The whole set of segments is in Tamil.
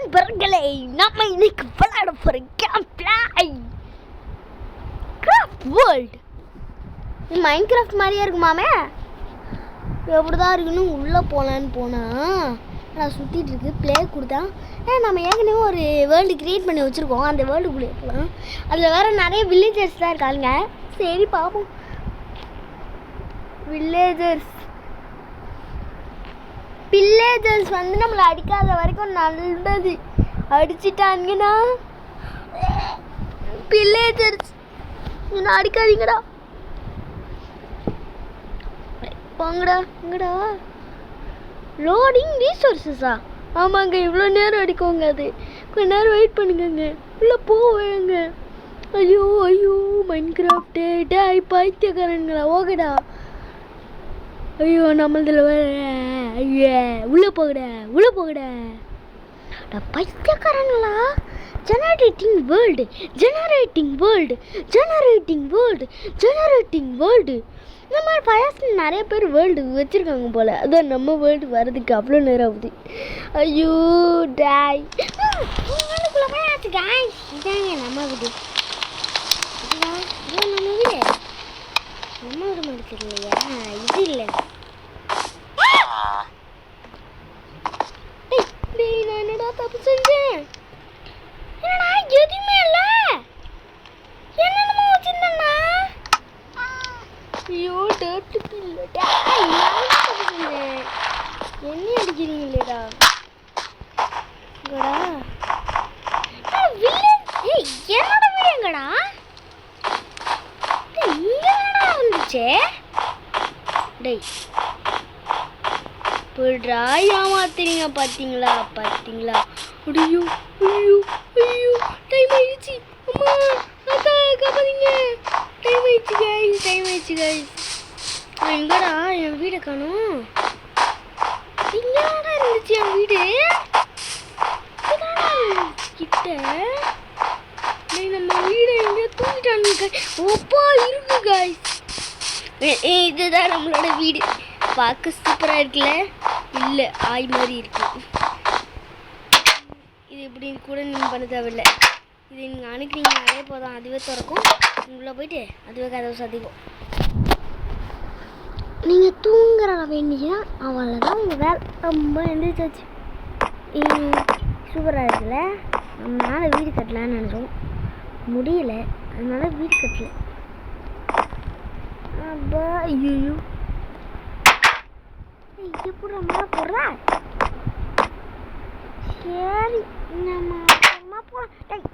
நண்பர்களே, நம்ம இன்னைக்கு விளையாட போற game play craft world. Minecraft மாதிரியே இருக்குமாமே. எப்படிதான் இருக்குன்னு உள்ளே போகலான்னு போனால் நான் சுற்றிட்டு இருக்கு. ப்ளே கொடுத்தேன். நம்ம ஏற்கனவே ஒரு வேர்ல்டு க்ரியேட் பண்ணி வச்சுருக்கோம். அந்த வேர்ல்டுக்குள்ளே போகலாம். அதில் வேறு நிறைய வில்லேஜர்ஸ் தான் இருக்காங்க. சரி பார்ப்போம். வில்லேஜர்ஸ் வந்து நம்மளை அடிக்காத வரைக்கும் நல்லது. அடிச்சிட்டாங்கன்னா வில்லேஜர்ஸ் என்ன அடிக்காதீங்கடா. வாங்கடா இங்கடா. லோடிங் ரீசோர்ஸஸா? ஆமாங்க, இவ்வளோ நேரம் அடிக்கோங்க. அது கொஞ்ச நேரம் வெயிட் பண்ணுங்க. உள்ளே போவேங்க. ஐயோ ஐயோ மைன்கிராஃப்டே டேய் பைத்தியக்காரங்களா. ஓகேடா. ஐயோ நம்மளதில் ஐயா உள்ளே போகடா பைத்தியக்காரங்களா. Generating world. இந்த மாதிரி ஃபயர்ஸ் நிறைய பேர் வேர்ல்டு வச்சுருக்காங்க போல். அதான் நம்ம வேர்ல்டு வர்றதுக்கு அவ்வளோ நேரம் ஆகுது. ஐயோ டாய் இதாங்க நம்ம வீடு. நம்ம வீடு மாதிரி தெரியலையா? இது இல்லை. நான் என்னடா தப்பு செஞ்சேன்? என்னடா எதுவுமே இல்லை. என்னென்னமோ வச்சிருந்தேன்னா. ஐயோ டேட்டுக்கு இல்லைடா. தப்பு செஞ்சேன். என்ன அடிக்கிறீங்களேடா இங்கடா. என்னோட வீடு எங்கடா? இங்கடா வந்துச்சே. டேய் போய்ட்றா. ஏமாத்துறீங்க. பார்த்தீங்களா? ஐயோ ஐயோ ஐயோ டைம் ஆயிடுச்சு. அம்மா அக்கா காப்பாதீங்க. டைம் ஆயிடுச்சு கைஸ். எங்கடா என் வீடை காணோம். இங்கடா இருந்துச்சு என் வீடு. கிட்ட நம்ம வீடை எங்கேயோ தூக்கிட்டானுங்க. ஓப்பா இருக்கு கைஸ். இதுதான் நம்மளோட வீடு. பார்க்க சூப்பராக இருக்குல்ல? இல்லை ஆய் மாதிரி இருக்கு. இது எப்படி கூட நீங்கள் பண்ண தேவையில்லை. இது நீங்கள் அனுப்பினீங்கனாலே போதும், அதுவே திறக்கும். உள்ளே போயிட்டு அதுவே கதவு சாத்திக்கும். நீங்கள் தூங்குற வேண்டியதான். அவ்வளோதான் உங்கள் வேலை. ரொம்ப எழுந்திரிச்சாச்சு. சூப்பராக இருக்குல்ல? நம்மளால் வீடு கட்டலான்னு நினச்சோம், முடியல. அதனால வீடு கட்டல. அப்பா ஐயோ எப்படி நம்ம போடுறா. சரி நம்ம போகலாம்.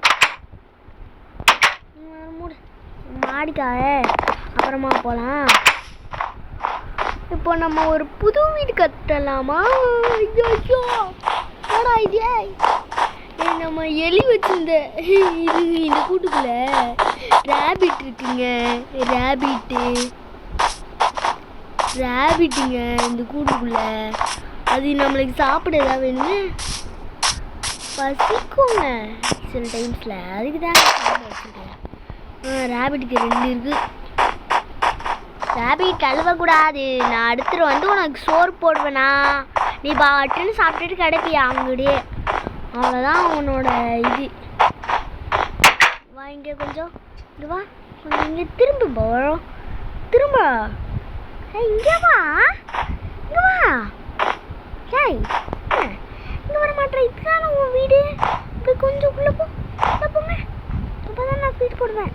மூடு மாடிக்காக அப்புறமா போகலாம். இப்போ நம்ம ஒரு புது வீடு கட்டலாமா? ஐயோ போடா. இதே நம்ம எலி வச்சிருந்த இந்த கூட்டுக்குள்ள ரேபிட் இருக்குங்க. ரேபிட்டுங்க இந்த கூட்டுக்குள்ள. அது நம்மளுக்கு சாப்பிட ஏதாவது வேணுங்க. பசிக்குங்க சில டைம்ஸில். அதுக்கு தான் சாப்பிட வச்சுருக்கேன். ரேபிட்டுக்கு 2 இருக்குது. ரேபிட் அழுவக்கூடாது. நான் அடுத்துட்டு வந்து உனக்கு சோறு போடுவேனா, நீ பாட்டுன்னு சாப்பிட்டுட்டு கிடப்பியா அங்கடியே. அவ்வளோதான் உன்னோட இது. வா இங்கே கொஞ்சம். இது வா கொஞ்சம் இங்கே திரும்ப போகிறோம். திரும்ப இங்கே வா. டேய் இங்கே வர மாட்டேன். இதுதானே உன் வீடு. இப்போ கொஞ்சம் உள்ளே போங்க. அப்போ தான் நான் ஃபீட் போடுவேன்.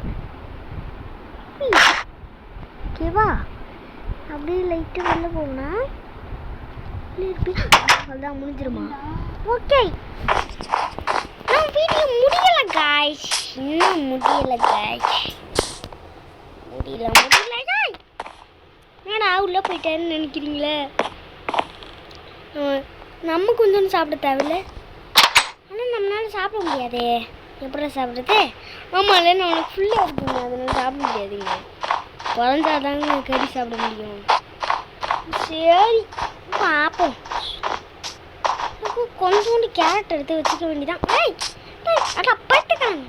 ஓகேவா? அப்படியே லைட்டாக வெளில போகணும்னா அதுதான் முடிஞ்சிருமா? ஓகே. நான் வீடியோ முடியலை காய்ஸ். இன்னும் முடியலை காய்ஸ். என்னடா உள்ளே போயிட்டேன்னு நினைக்கிறீங்களே? நம்ம கொஞ்சம் சாப்பிட தேவையில்லை. ஆனால் நம்மளால சாப்பிட முடியாதே. எப்படி சாப்பிட்றது? ஆமாம் இல்லை, நான் உனக்கு ஃபுல்லாக இருக்குங்க. அதனால சாப்பிட முடியாதுங்க. குழந்தாதாங்க கறி சாப்பிட முடியும். சரி பார்ப்போம். கொஞ்சோண்டு கேரட் எடுத்து வச்சுக்க வேண்டியதான். அடா பட்டுக்காங்க.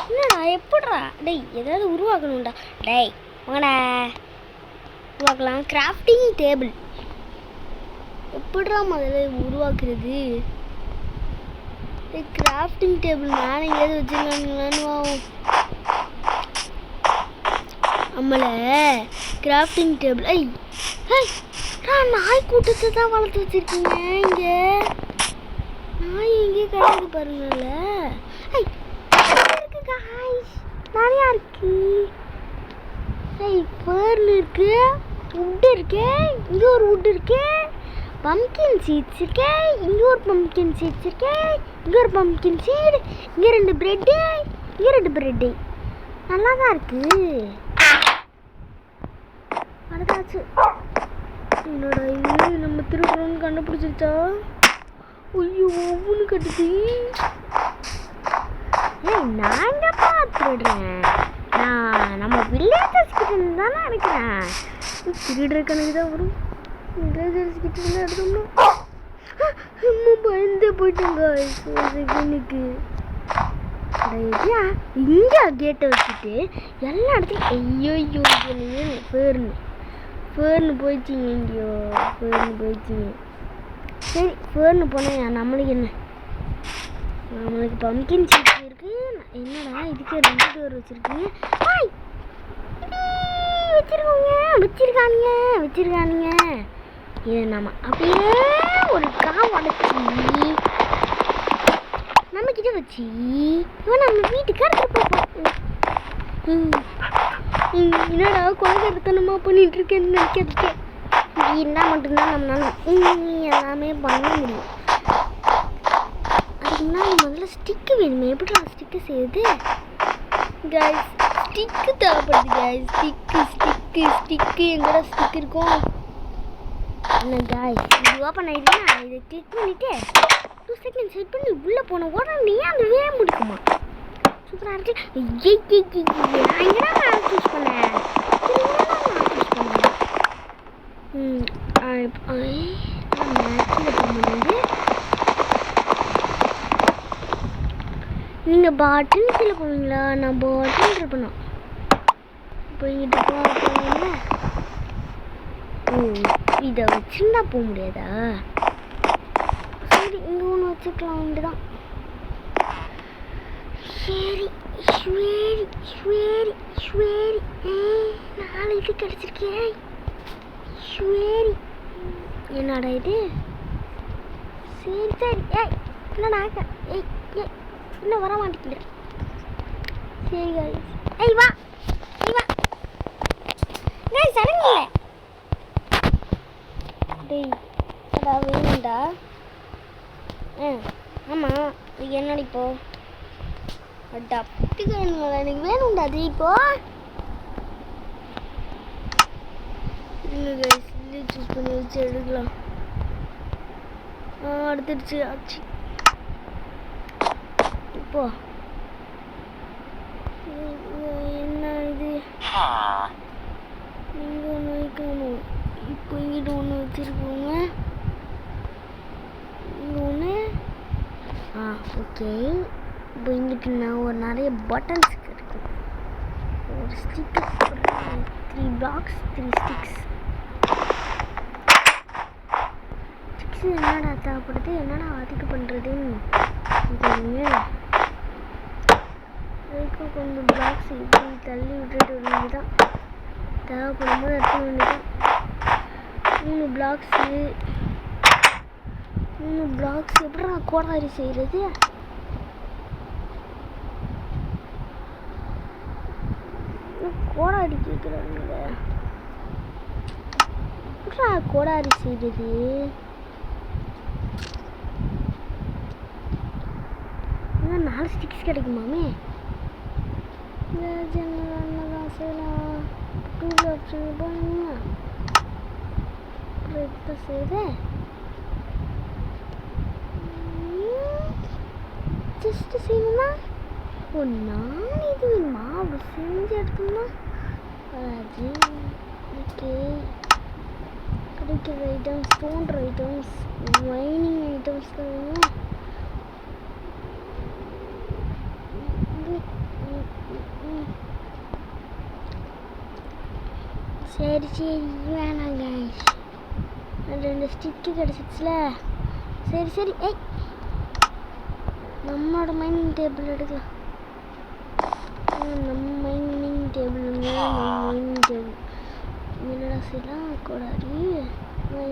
என்னடா எப்படிடா? டேய் ஏதாவது உருவாக்கணும்டா. டேய் வாங்கடா உருவாக்கலாம். Grafting table. எப்படிடா முதல்ல உருவாக்குறது? கிராஃப்டிங் டேபிள் மேலே எங்கேயாவது வச்சுருக்காங்களான்னு நம்மளை கிராஃப்டிங் டேபிள். நாய் கூட்டத்தை தான் வளர்த்து வச்சுருக்கீங்க. இங்கே நாய் எங்கேயும் கிடையாது பாருங்கள்ல. இருக்கு காய்ஸ், நிறையா இருக்கு. பேர்ல இருக்கு, வுட் இருக்கு, இங்கே ஒரு வுட் இருக்கு, பம்கின் சீட்ஸ் இருக்கு, இங்கே ஒரு பம்கின் சீட்ஸ் இருக்கு, இங்கே ஒரு பம்கின் சீடு, இங்கே 2 பிரெட்டு, இங்கே 2 பிரெட்டு. நல்லா தான் இருக்கு. அடுத்தாச்சு என்னோட இது நம்ம திருடுறோன்னு கண்டுபிடிச்சிருச்சா? ஐயோ ஒவ்வொன்று கட்டுது. நான் எங்கப்பா திருடுறேன்? நான் நம்ம வில்லேஜர்ஸ் கிட்ட இருந்து தானே எடுக்கிறேன். திருடுற கணக்கு தான் வரும். வில்லேஜர்ஸ் கிட்ட இருந்து எடுத்தோம்னா பயந்தே போயிட்டாங்க செகண்டுக்கு. இங்கே கேட்டை வச்சுட்டு எல்லா இடத்துலையும் ஐயோ ஃபேர்னு போயிடுச்சிங்க. எங்கேயோ ஃபேர்னு போயிடுச்சிங்க. சரி ஃபேர்னு போனேன். நம்மளுக்கு என்ன, நம்மளுக்கு பம்கின் சீட்ஸ் இருக்கு. என்னடா இதுக்கே 2 டோர் வச்சுருக்கீங்க? வச்சிருக்கானுங்க. இது நம்ம அப்படியே ஒரு உடச்சி நம்மக்கிட்ட வச்சு இவன் நம்ம வீட்டுக்கு எடுத்துட்டு போப்போம். என்னடா கொலைகரத்தனமா பண்ணிட்டு இருக்கேன்னு நினைக்கிறதுக்கே என்ன மட்டும்தான் நம்மளால எல்லாமே பண்ண முடியும். அதுக்கு முன்னாடி முதல்ல ஸ்டிக்கு வேணுமே. எப்படிடா ஸ்டிக்கு செய்யுது கைஸ்? ஸ்டிக்கு தேவைப்படுது கைஸ். ஸ்டிக்கு எங்கடா ஸ்டிக் இருக்கும்? என்ன கைஸ், இது ஓப்பன் ஆகிடுச்சுன்னா இதை கிளிக் பண்ணிவிட்டு 2 செகண்ட் செட் பண்ணி உள்ளே போன உடனே அந்த வேலை முடிக்குமா? சூப்பராக இருக்கு. நான் எங்கடா சூஸ் பண்ணேன்? நீங்கள் பாட்டில் கீழே போவீங்களா? நான் பாட்டில் இருப்பேன். போய்கிட்டு போகல. இதை வச்சுருந்தா போக முடியாதா? சரி இங்கே ஒன்று வச்சுக்கலாம் வேண்டிதான். சரி 4 இது கிடச்சிருக்கேன். என்னடா இது? சரி என்னடா இன்னும் வர மாட்டேங்குது. சரி வா சடங்கு வேணும்டா. ஆமாம் இது என்னடி இப்போ? வேணுங்களா? எனக்கு வேணும்டா அது இப்போ. சூஸ் பண்ணி வச்சு எடுக்கலாம். அடுத்துடுச்சு ஆச்சு. இப்போ என்ன இது? இங்கே ஒன்று வைக்கணும். இப்போ இங்கிட்ட ஒன்று வச்சுருக்கோங்க. இங்கே ஒன்று. ஓகே. இப்போ இங்கிட்ட நான் ஒரு நிறைய பட்டன்ஸ் இருக்குது. ஒரு ஸ்டிக்கர் 3 பிளாக்ஸ் 3 ஸ்டிக்ஸ். என்னடா தேவைப்படுது? என்னடா அதுக்கு பண்ணுறதுன்னு அதுக்கும் கொஞ்சம் பிளாக்ஸ் இப்படி தள்ளி விட்டுட்டு வேண்டியதான். தேவைப்படும் போது எடுக்க வேண்டியதான். 3 பிளாக்ஸ் எப்படா கோடாரி செய்கிறது? கோடாரி கேட்குறாங்க. எப்படா கோடாரி செய்கிறது? இன்னும் 4 ஸ்டிக்ஸ் கிடைக்குமாமே. தான் செய்யலாம். 2 ஆப்ஷன் போனீங்க செய்த ஜஸ்ட் செய்யணும்னா நான் இது மாவு செஞ்சு எடுத்தோம்னா அது ஓகே. கிடைக்கிற ஐட்டம்ஸ் தோன்ற ஐட்டம்ஸ் மைனிங் ஐட்டம்ஸ் தான் வேணும். சரி வேணாங்க. 2 ஸ்டிக்கு கிடச்சிச்சுல. சரி சரி. ஏய், நம்மளோட மைனிங் டேபிள் எடுக்கலாம். நம்ம மைனிங் டேபிள் என்னடா செய்யலாம் கூடாது.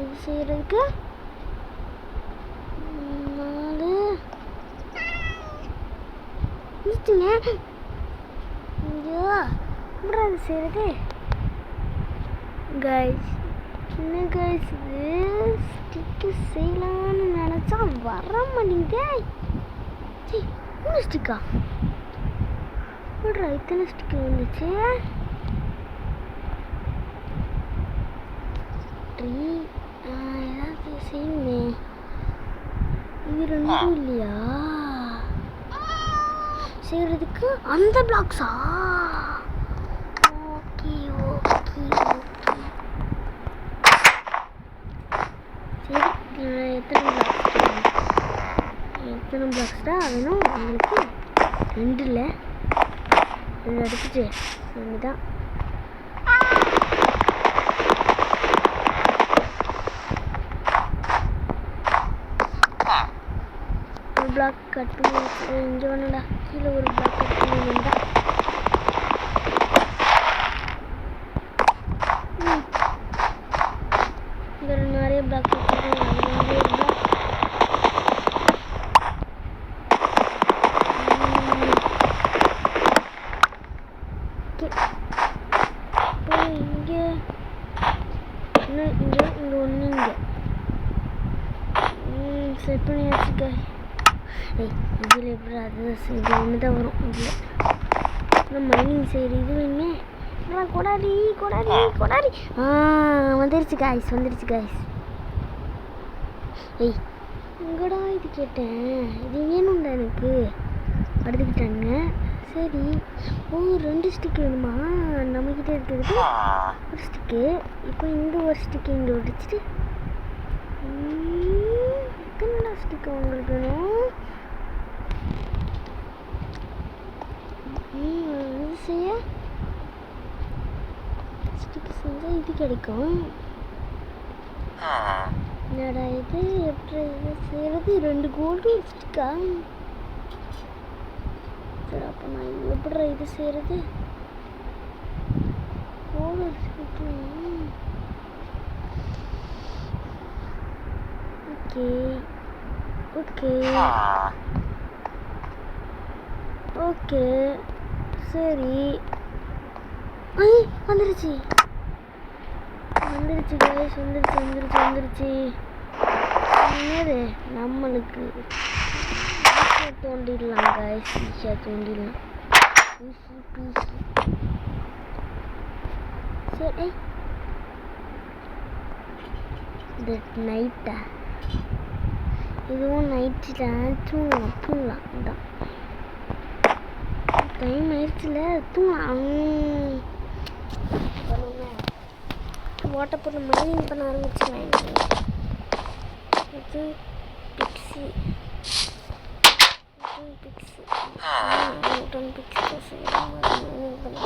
இது செய்கிறதுக்கு 4 நிறுத்துங்க. ஐயோ, எப்படா இது செய்கிறது கைஸ்? என்ன கைஸ் இது? ஸ்டிக்கு செய்யலான்னு நினச்சா வர மாட்டேங்குதே. 3 ஸ்டிக்கா? எப்படா இத்தனை ஸ்டிக்கு வந்துச்சு? ஏதாவது செய்யணுமே. இது 2 இல்லையா செய்கிறதுக்கு? அந்த பிளாக்ஸா? Okay okay okay. சரி, எத்தனை பிளாக்ஸ் தான் வேணும் உங்களுக்கு? 2 இல்லை, 2 எடுத்துட்டு அதுதான். பிளாக் கட் பண்ணி இங்கே வேணும்டா. கீழே ஒரு பிளாக் கட் பண்ணி வேண்டா. இங்கே நிறைய பிளாக் கட் பண்ணி நிறைய பிளாக். இங்கே இங்கே ஒன்று இங்கே செட் பண்ணி வச்சுக்க. இதில் எப்படி அது இது ஒன்று தான் வரும். இதில் இன்னும் மைனிங் செய்கிற இது வேணுமே. கொடாரி கொடாரி கொடாரி. வந்துருச்சு காய்ஸ், வந்துருச்சு காய்ஸ். எங்கடா இது கேட்டேன்? இது வேணும்டா எனக்கு. எடுத்துக்கிட்டாங்க. சரி. 2 ஸ்டிக் வேணுமா? நம்மக்கிட்ட இருக்கிறது 1 ஸ்டிக்கு. இப்போ இந்த 1 ஸ்டிக்கு இங்கே ஒடிச்சிட்டு எத்தனை ஸ்டிக்கு உங்களுக்கு வேணும்? இது செய்ய ஸ்டிக்கு செஞ்சால் இது கிடைக்கும். என்னடா இது? எப்படி இது செய்கிறது? 2 கோல்டு ஸ்டிக்கா? சரி, அப்போ நான் எப்படிடா இது செய்கிறது? Gold stick. Okay okay okay சரி. வந்துருச்சு வந்துருச்சு கைஸ், வந்துருச்சு வந்துருச்சு வந்துருச்சு. என்னது? நம்மளுக்கு ஈஸியாக தோண்டிடலாம் கைஸ், ஈஸியாக தோண்டிடலாம். சரி. இது நைட்டா? இதுவும் நைட்டு தான். தூங்கலாம் இதான் டைம் ஆயிடுச்சுல. தூங்கலாம். வாட்டர் போட்டு மைனிங் பண்ண ஆரம்பிச்சுவேன். இது பிக்ஸி பிக்ஸி பிக்ஸி மைனிங் பண்ண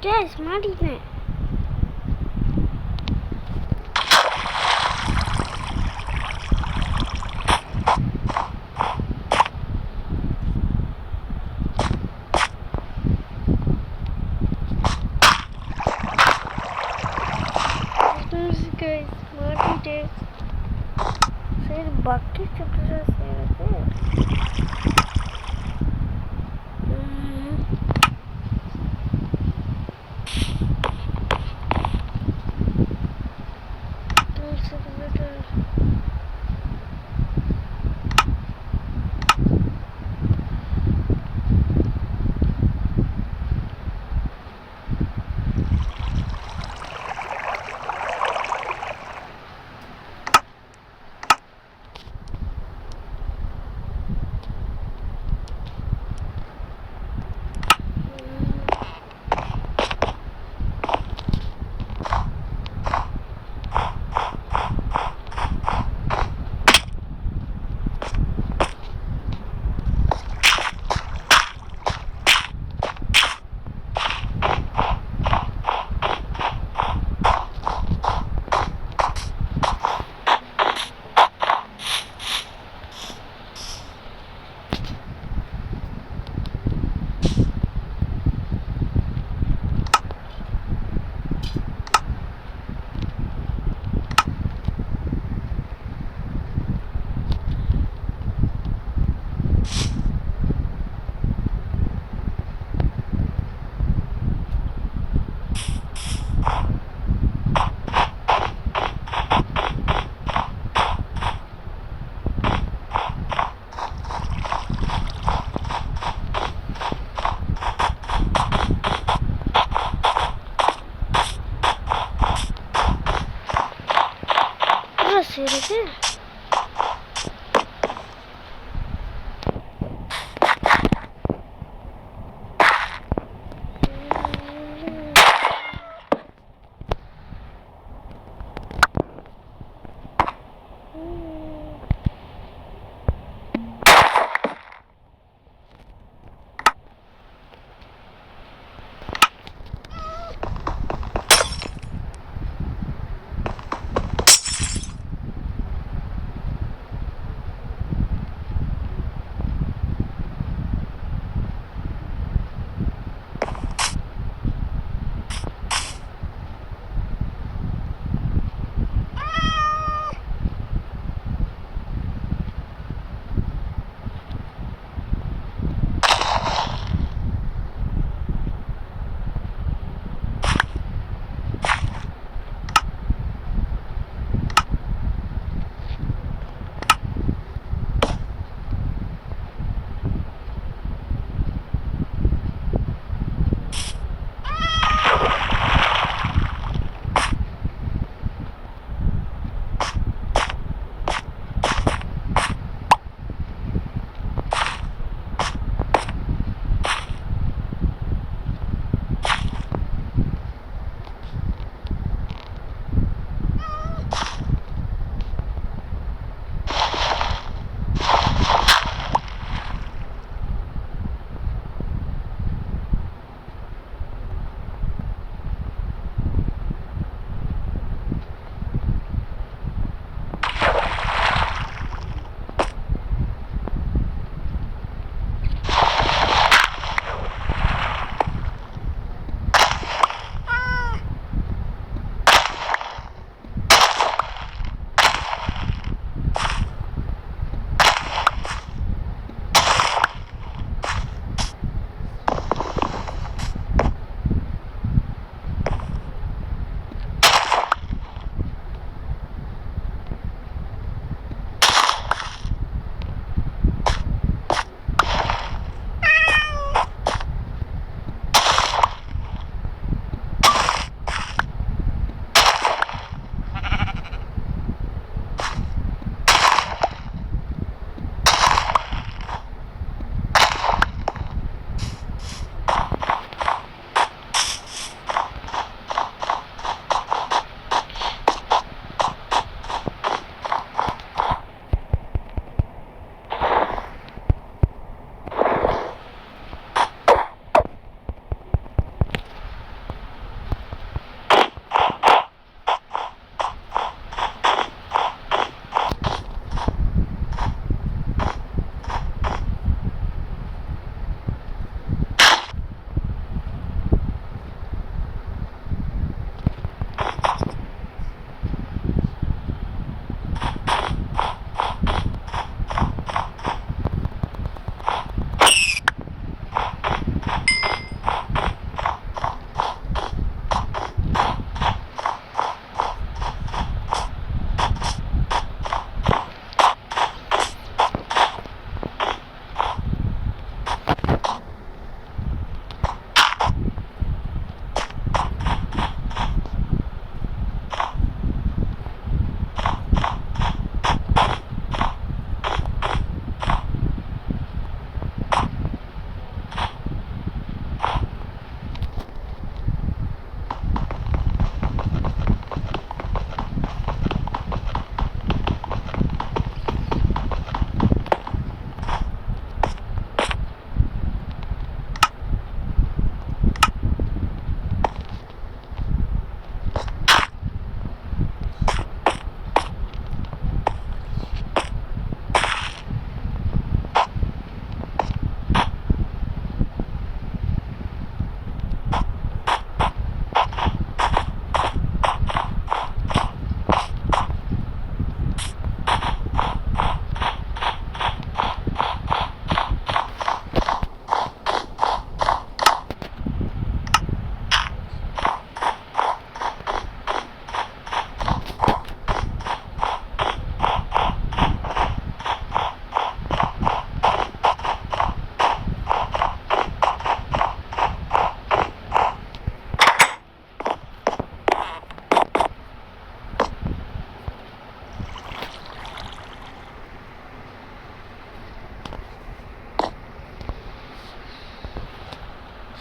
கேஸ் மாட்டிக்கிட்டேன். மாட்டிட்டேன். சரி பக்கெட் எப்படி செய்யறது?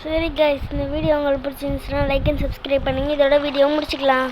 சரி கைஸ், இந்த வீடியோ உங்களுக்கு பிடிச்சிருந்துச்சுன்னா லைக் அண்ட் சப்ஸ்கிரைப் பண்ணுங்க. இதோட வீடியோ முடிச்சுக்கலாம்.